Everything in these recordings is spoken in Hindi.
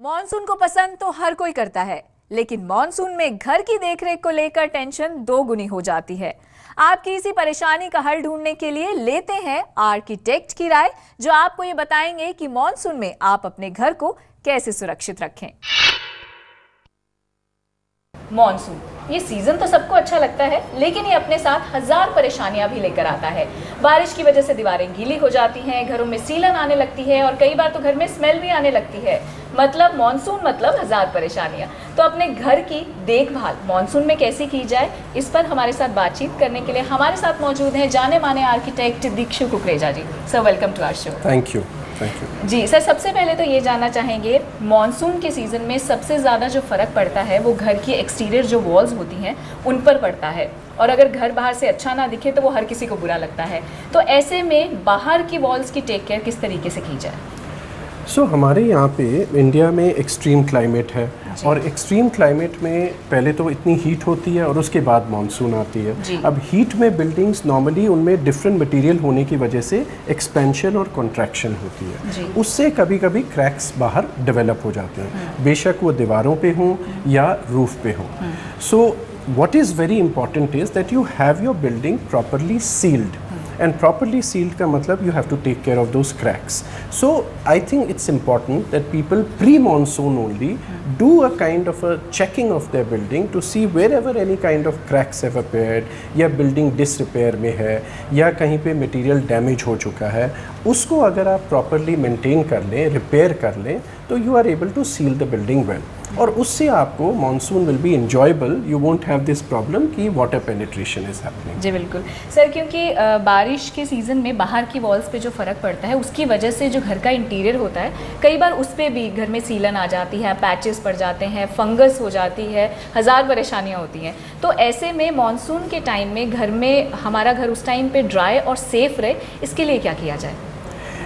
मॉनसून को पसंद तो हर कोई करता है, लेकिन मॉनसून में घर की देखरेख को लेकर टेंशन दो गुनी हो जाती है। आपकी इसी परेशानी का हल ढूंढने के लिए लेते हैं आर्किटेक्ट की राय, जो आपको ये बताएंगे कि मॉनसून में आप अपने घर को कैसे सुरक्षित रखें। मॉनसून ये सीजन तो सबको अच्छा लगता है, लेकिन ये अपने साथ हजार परेशानियां भी लेकर आता है। बारिश की वजह से दीवारें गीली हो जाती हैं, घरों में सीलन आने लगती है और कई बार तो घर में स्मेल भी आने लगती है। मतलब मॉनसून मतलब हजार परेशानियां। तो अपने घर की देखभाल मॉनसून में कैसे की जाए, इस पर हमारे साथ बातचीत करने के लिए हमारे साथ मौजूद हैं जाने माने architect Dikshu Kukreja ji. Sir, welcome to our show. Thank you ji sir, सबसे पहले तो ये जानना चाहेंगे, मॉनसून के सीज़न में सबसे ज़्यादा जो फ़र्क पड़ता है वो घर की एक्सटीरियर जो वॉल्स होती हैं उन पर पड़ता है, और अगर घर बाहर से अच्छा ना दिखे तो वो हर किसी को बुरा लगता है। तो ऐसे में बाहर की वॉल्स की टेक केयर किस तरीके से की जाए? हमारे यहाँ पे इंडिया में एक्सट्रीम क्लाइमेट है, और एक्सट्रीम क्लाइमेट में पहले तो इतनी हीट होती है और उसके बाद मानसून आती है। अब हीट में बिल्डिंग्स नॉर्मली उनमें डिफरेंट मटेरियल होने की वजह से एक्सपेंशन और कॉन्ट्रैक्शन होती है, उससे कभी कभी क्रैक्स बाहर डेवलप हो जाते हैं, बेशक वो दीवारों पे हों या रूफ पे हों। So what is very important is that you have your building properly sealed, and properly sealed का मतलब you have to take care of those cracks. So I think it's important that people pre-monsoon only do a kind of a checking of their building to see wherever any kind of cracks have appeared, या building disrepair में है या कहीं पे material damage हो चुका है, उसको अगर आप properly maintain कर लें, repair कर लें, तो you are able to seal the building well. और उससे आपको monsoon will be enjoyable, you won't have this problem कि वाटर पेनिट्रेशन इज हैपनिंग। जी बिल्कुल सर, क्योंकि बारिश के सीज़न में बाहर की वॉल्स पे जो फ़र्क पड़ता है उसकी वजह से जो घर का इंटीरियर होता है, कई बार उस पर भी घर में सीलन आ जाती है, पैचेस पड़ जाते हैं, फंगस हो जाती है, हज़ार परेशानियाँ होती हैं। तो ऐसे में मानसून के टाइम में घर में हमारा घर उस टाइम पर ड्राई और सेफ़ रहे, इसके लिए क्या किया जाए?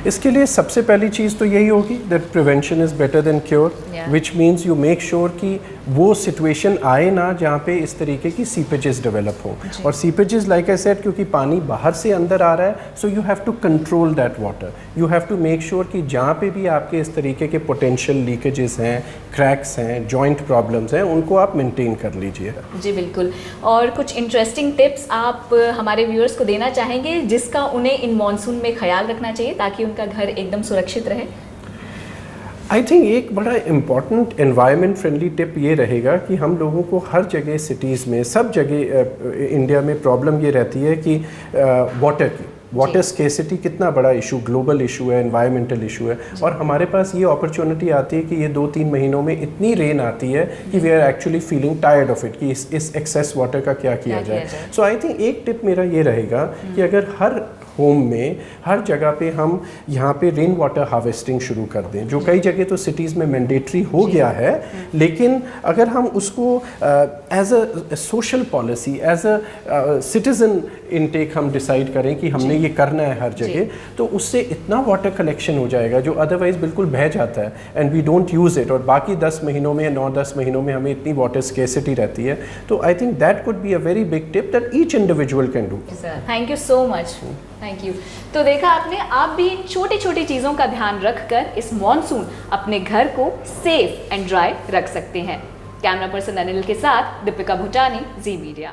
इसके लिए सबसे पहली चीज़ तो यही होगी that prevention is better than cure, which means you make sure कि वो सिचुएशन आए ना जहाँ पे इस तरीके की सीपेजेस डेवलप हो। और सीपेजेस लाइक आई सेड, क्योंकि पानी बाहर से अंदर आ रहा है, so you have to control that water, you have to make sure कि जहाँ पे भी आपके इस तरीके के पोटेंशियल लीकेजेस हैं, क्रैक्स हैं, जॉइंट प्रॉब्लम्स हैं, उनको आप मेंटेन कर लीजिए। जी बिल्कुल। और कुछ इंटरेस्टिंग टिप्स आप हमारे व्यूअर्स को देना चाहेंगे जिसका उन्हें इन मॉनसून में ख्याल रखना चाहिए ताकि उनका घर एकदम सुरक्षित रहे? आई थिंक एक बड़ा इम्पॉर्टेंट एनवायरनमेंट फ्रेंडली टिप ये रहेगा कि हम लोगों को हर जगह सिटीज़ में, सब जगह इंडिया में प्रॉब्लम ये रहती है कि वाटर स्केसिटी कितना बड़ा इशू, ग्लोबल इशू है, एनवायरमेंटल इशू है, और हमारे पास ये अपॉर्चुनिटी आती है कि ये 2-3 महीनों में इतनी रेन आती है कि we are actually feeling tired of it कि इस एक्सेस वाटर का क्या किया जाए। सो आई थिंक एक टिप मेरा ये रहेगा कि अगर हर होम में, हर जगह पे हम यहाँ पे रेन वाटर हार्वेस्टिंग शुरू कर दें, जो कई जगह तो सिटीज़ में मैंडेटरी हो गया है, लेकिन अगर हम उसको as a social policy, as a citizen intake हम डिसाइड करें कि हमने ये करना है हर जगह, तो उससे इतना वाटर कलेक्शन हो जाएगा जो अदरवाइज बिल्कुल बह जाता है and we don't use it, और बाकी 10 महीनों में, 9-10 महीनों में हमें इतनी वाटर स्केसिटी रहती है। तो I think that could be a very big tip that each individual can do. Thank you so much. Thank you. तो देखा आपने, आप भी छोटी छोटी चीज़ों का ध्यान रखकर इस मॉनसून अपने घर को सेफ एंड ड्राई रख सकते हैं। कैमरा पर्सन अनिल के साथ दीपिका भूटानी, जी मीडिया।